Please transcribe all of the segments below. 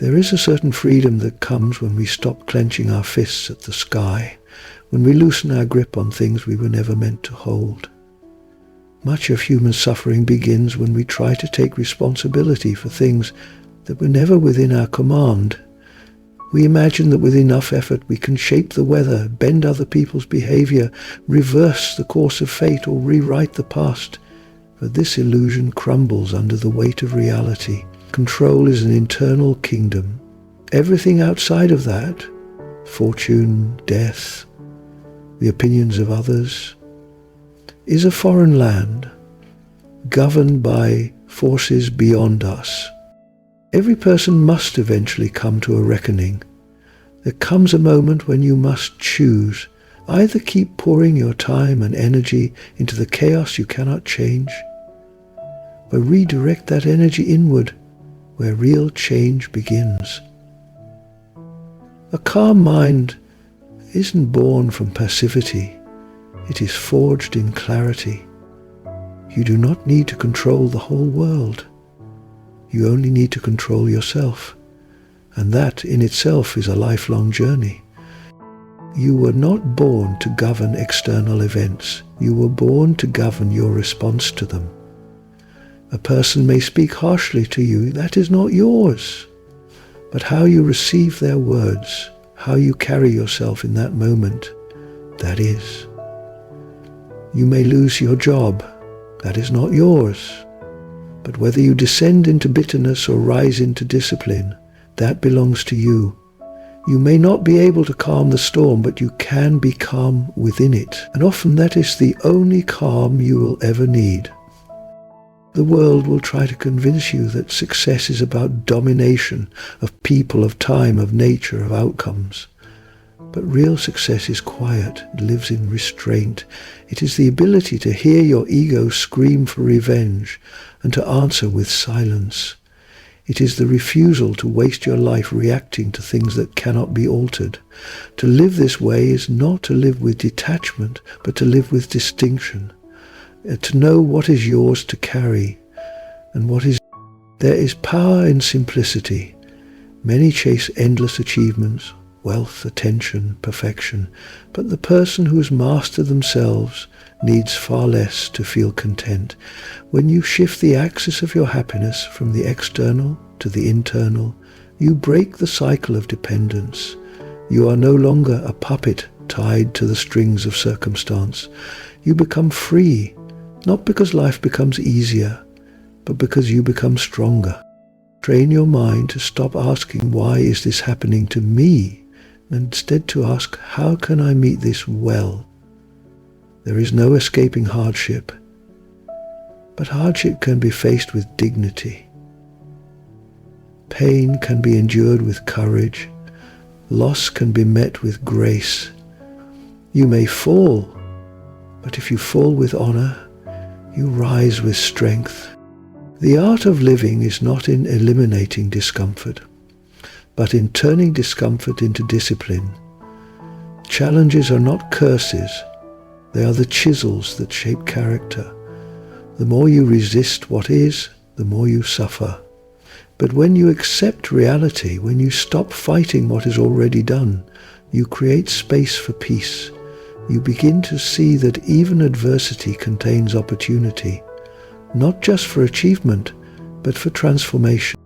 There is a certain freedom that comes when we stop clenching our fists at the sky, when we loosen our grip on things we were never meant to hold. Much of human suffering begins when we try to take responsibility for things that were never within our command. We imagine that with enough effort we can shape the weather, bend other people's behavior, reverse the course of fate, or rewrite the past. But this illusion crumbles under the weight of reality. Control is an internal kingdom. Everything outside of that, fortune, death, the opinions of others, is a foreign land, governed by forces beyond us. Every person must eventually come to a reckoning. There comes a moment when you must choose. Either keep pouring your time and energy into the chaos you cannot change, or redirect that energy inward, where real change begins. A calm mind isn't born from passivity. It is forged in clarity. You do not need to control the whole world. You only need to control yourself. And that in itself is a lifelong journey. You were not born to govern external events. You were born to govern your response to them. A person may speak harshly to you. That is not yours. But how you receive their words, how you carry yourself in that moment, that is. You may lose your job. That is not yours. But whether you descend into bitterness or rise into discipline, that belongs to you. You may not be able to calm the storm, but you can be calm within it. And often that is the only calm you will ever need. The world will try to convince you that success is about domination of people, of time, of nature, of outcomes. But real success is quiet. It lives in restraint. It is the ability to hear your ego scream for revenge and to answer with silence. It is the refusal to waste your life reacting to things that cannot be altered. To live this way is not to live with detachment, but to live with distinction. To know what is yours to carry and what is. There is power in simplicity. Many chase endless achievements, wealth, attention, perfection, but the person who has mastered themselves needs far less to feel content. When you shift the axis of your happiness from the external to the internal, you break the cycle of dependence. You are no longer a puppet tied to the strings of circumstance. You become free, not because life becomes easier, but because you become stronger. Train your mind to stop asking, why is this happening to me? And instead to ask, how can I meet this well? There is no escaping hardship, but hardship can be faced with dignity. Pain can be endured with courage. Loss can be met with grace. You may fall, but if you fall with honor, you rise with strength. The art of living is not in eliminating discomfort, but in turning discomfort into discipline. Challenges are not curses. They are the chisels that shape character. The more you resist what is, the more you suffer. But when you accept reality, when you stop fighting what is already done, you create space for peace. You begin to see that even adversity contains opportunity, not just for achievement, but for transformation.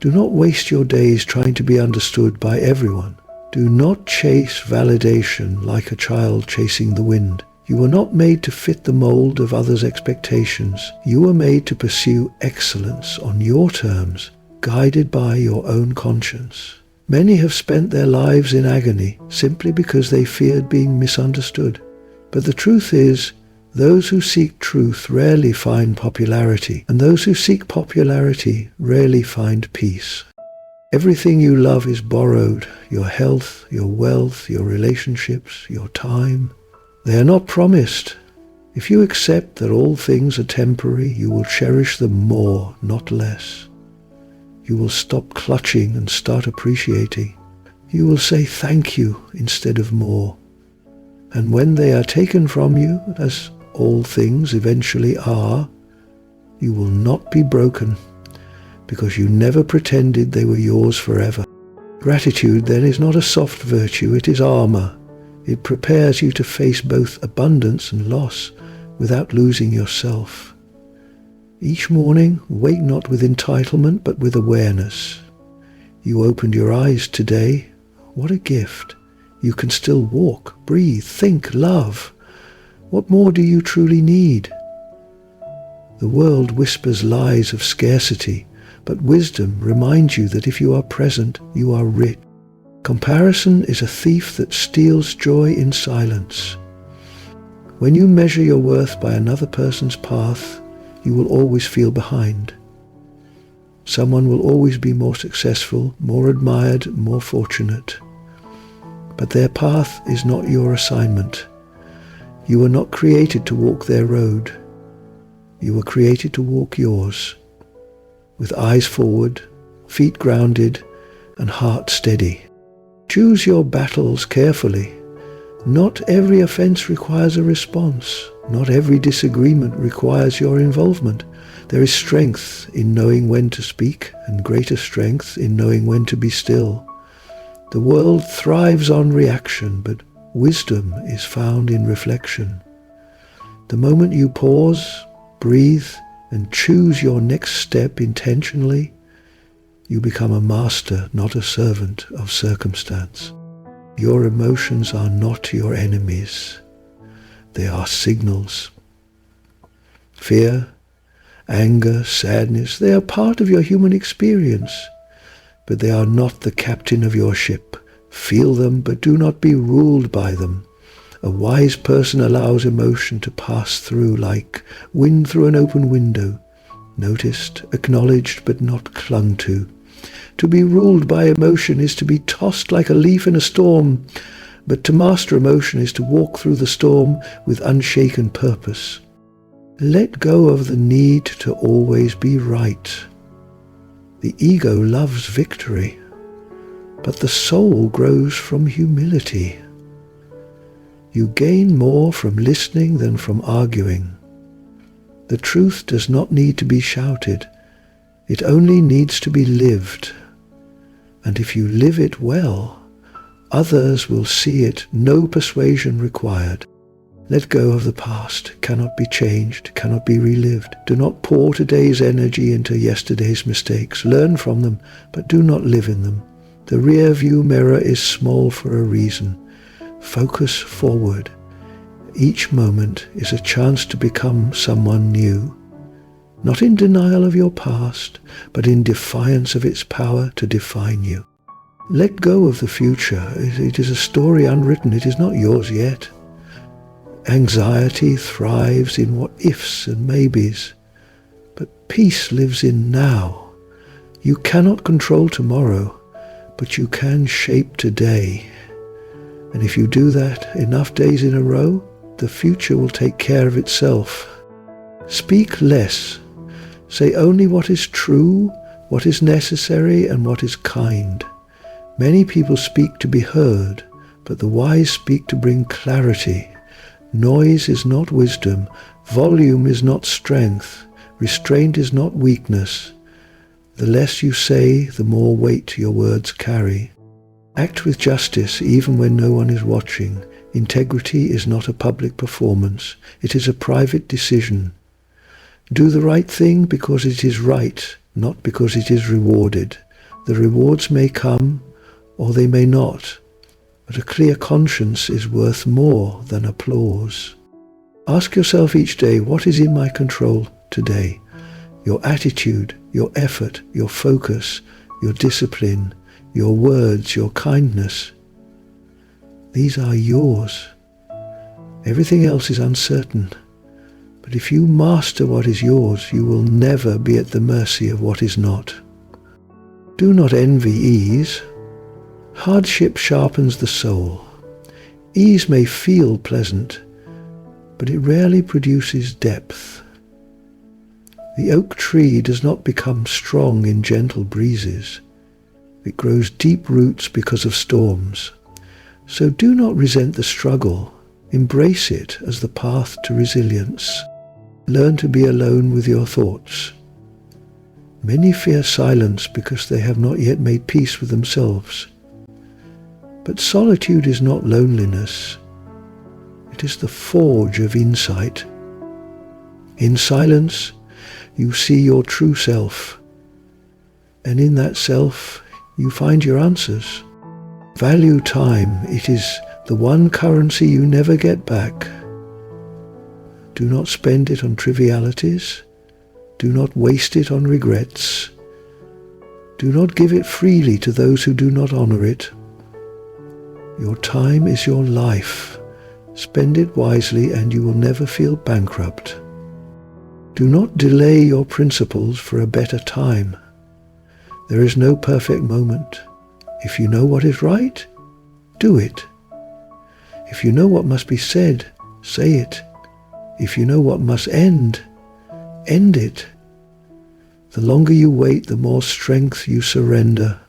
Do not waste your days trying to be understood by everyone. Do not chase validation like a child chasing the wind. You were not made to fit the mold of others' expectations. You were made to pursue excellence on your terms, guided by your own conscience. Many have spent their lives in agony simply because they feared being misunderstood. But the truth is, those who seek truth rarely find popularity, and those who seek popularity rarely find peace. Everything you love is borrowed: your health, your wealth, your relationships, your time. They are not promised. If you accept that all things are temporary, you will cherish them more, not less. You will stop clutching and start appreciating. You will say thank you instead of more. And when they are taken from you, as all things eventually are, you will not be broken, because you never pretended they were yours forever. Gratitude, then, is not a soft virtue, it is armor. It prepares you to face both abundance and loss without losing yourself. Each morning, wake not with entitlement, but with awareness. You opened your eyes today. What a gift. You can still walk, breathe, think, love. What more do you truly need? The world whispers lies of scarcity, but wisdom reminds you that if you are present, you are rich. Comparison is a thief that steals joy in silence. When you measure your worth by another person's path, you will always feel behind. Someone will always be more successful, more admired, more fortunate. But their path is not your assignment. You were not created to walk their road. You were created to walk yours, with eyes forward, feet grounded, and heart steady. Choose your battles carefully. Not every offense requires a response. Not every disagreement requires your involvement. There is strength in knowing when to speak, and greater strength in knowing when to be still. The world thrives on reaction, but wisdom is found in reflection. The moment you pause, breathe, and choose your next step intentionally, you become a master, not a servant of circumstance. Your emotions are not your enemies. They are signals. Fear, anger, sadness, they are part of your human experience, but they are not the captain of your ship. Feel them, but do not be ruled by them. A wise person allows emotion to pass through like wind through an open window, noticed, acknowledged, but not clung to. To be ruled by emotion is to be tossed like a leaf in a storm, but to master emotion is to walk through the storm with unshaken purpose. Let go of the need to always be right. The ego loves victory, but the soul grows from humility. You gain more from listening than from arguing. The truth does not need to be shouted. It only needs to be lived. And if you live it well, others will see it, no persuasion required. Let go of the past, cannot be changed, cannot be relived. Do not pour today's energy into yesterday's mistakes. Learn from them, but do not live in them. The rear view mirror is small for a reason. Focus forward. Each moment is a chance to become someone new. Not in denial of your past, but in defiance of its power to define you. Let go of the future. It is a story unwritten. It is not yours yet. Anxiety thrives in what ifs and maybes, but peace lives in now. You cannot control tomorrow, but you can shape today. And if you do that enough days in a row, the future will take care of itself. Speak less. Say only what is true, what is necessary, and what is kind. Many people speak to be heard, but the wise speak to bring clarity. Noise is not wisdom. Volume is not strength. Restraint is not weakness. The less you say, the more weight your words carry. Act with justice even when no one is watching. Integrity is not a public performance. It is a private decision. Do the right thing because it is right, not because it is rewarded. The rewards may come, or they may not, but a clear conscience is worth more than applause. Ask yourself each day, what is in my control today? Your attitude, your effort, your focus, your discipline, your words, your kindness. These are yours. Everything else is uncertain. But if you master what is yours, you will never be at the mercy of what is not. Do not envy ease. Hardship sharpens the soul. Ease may feel pleasant, but it rarely produces depth. The oak tree does not become strong in gentle breezes. It grows deep roots because of storms. So do not resent the struggle. Embrace it as the path to resilience. Learn to be alone with your thoughts. Many fear silence because they have not yet made peace with themselves. But solitude is not loneliness. It is the forge of insight. In silence, you see your true self, and in that self, you find your answers. Value time. It is the one currency you never get back. Do not spend it on trivialities. Do not waste it on regrets. Do not give it freely to those who do not honor it. Your time is your life. Spend it wisely and you will never feel bankrupt. Do not delay your principles for a better time. There is no perfect moment. If you know what is right, do it. If you know what must be said, say it. If you know what must end, end it. The longer you wait, the more strength you surrender.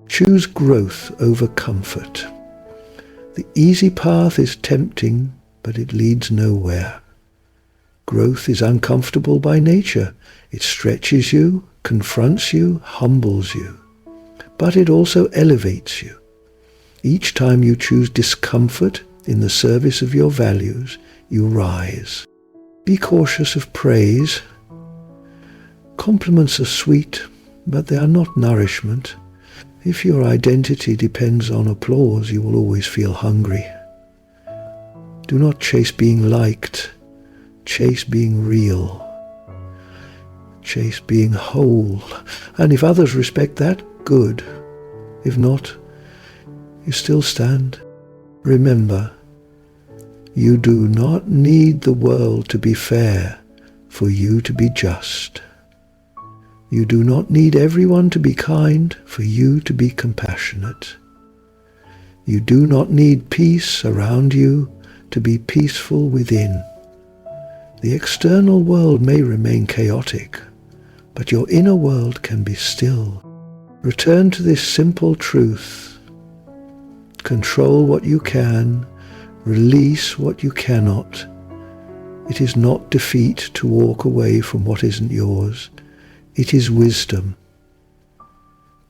Choose growth over comfort. The easy path is tempting, but it leads nowhere. Growth is uncomfortable by nature. It stretches you, confronts you, humbles you. But it also elevates you. Each time you choose discomfort in the service of your values, you rise. Be cautious of praise. Compliments are sweet, but they are not nourishment. If your identity depends on applause, you will always feel hungry. Do not chase being liked. Chase being real. Chase being whole. And if others respect that, good. If not, you still stand. Remember, you do not need the world to be fair for you to be just. You do not need everyone to be kind for you to be compassionate. You do not need peace around you to be peaceful within. The external world may remain chaotic, but your inner world can be still. Return to this simple truth. Control what you can, release what you cannot. It is not defeat to walk away from what isn't yours. It is wisdom.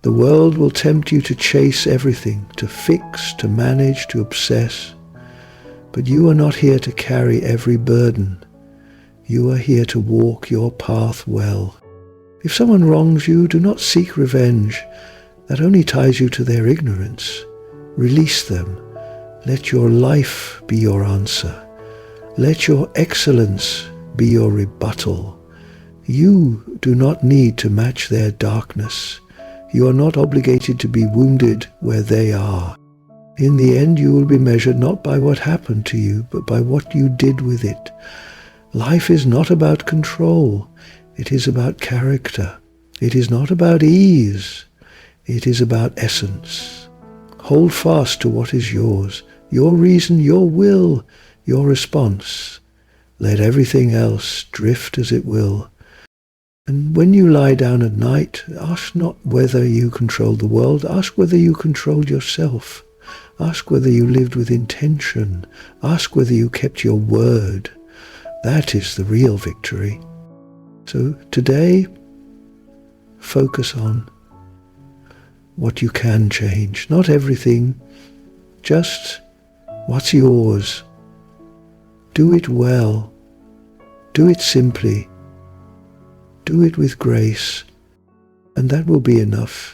The world will tempt you to chase everything, to fix, to manage, to obsess. But you are not here to carry every burden. You are here to walk your path well. If someone wrongs you, do not seek revenge. That only ties you to their ignorance. Release them. Let your life be your answer. Let your excellence be your rebuttal. You do not need to match their darkness. You are not obligated to be wounded where they are. In the end, you will be measured not by what happened to you, but by what you did with it. Life is not about control. It is about character. It is not about ease. It is about essence. Hold fast to what is yours, your reason, your will, your response. Let everything else drift as it will. And when you lie down at night, ask not whether you controlled the world, ask whether you controlled yourself. Ask whether you lived with intention. Ask whether you kept your word. That is the real victory. So today, focus on what you can change. Not everything, just what's yours. Do it well. Do it simply. Do it with grace. And that will be enough.